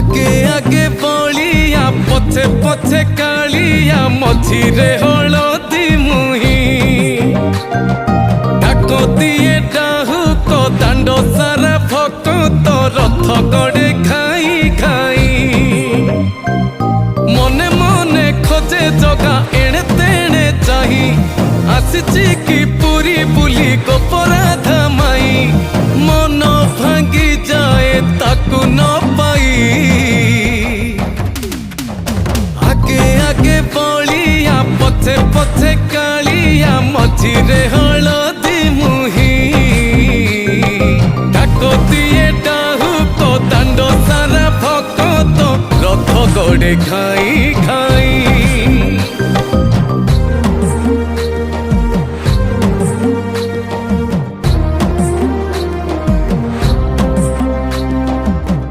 आगे आगे बलिया पछे पछे कालिया मझिरे हलदी मुही डाक दिए डाहुक दांड सारा भक्त रथ गड़े खाई खाई मने मने खोजे जगा एणे तेणे चाही आसिची कि पूरी बुली गोपराधा माई मन भांगी जाए ताकू न पाई आगे आगे बलिया पछे पछे कालिया मझिरे हलदी मुही डाक दिए डाहुक दांड सारा भक्त रथ गड़े खाई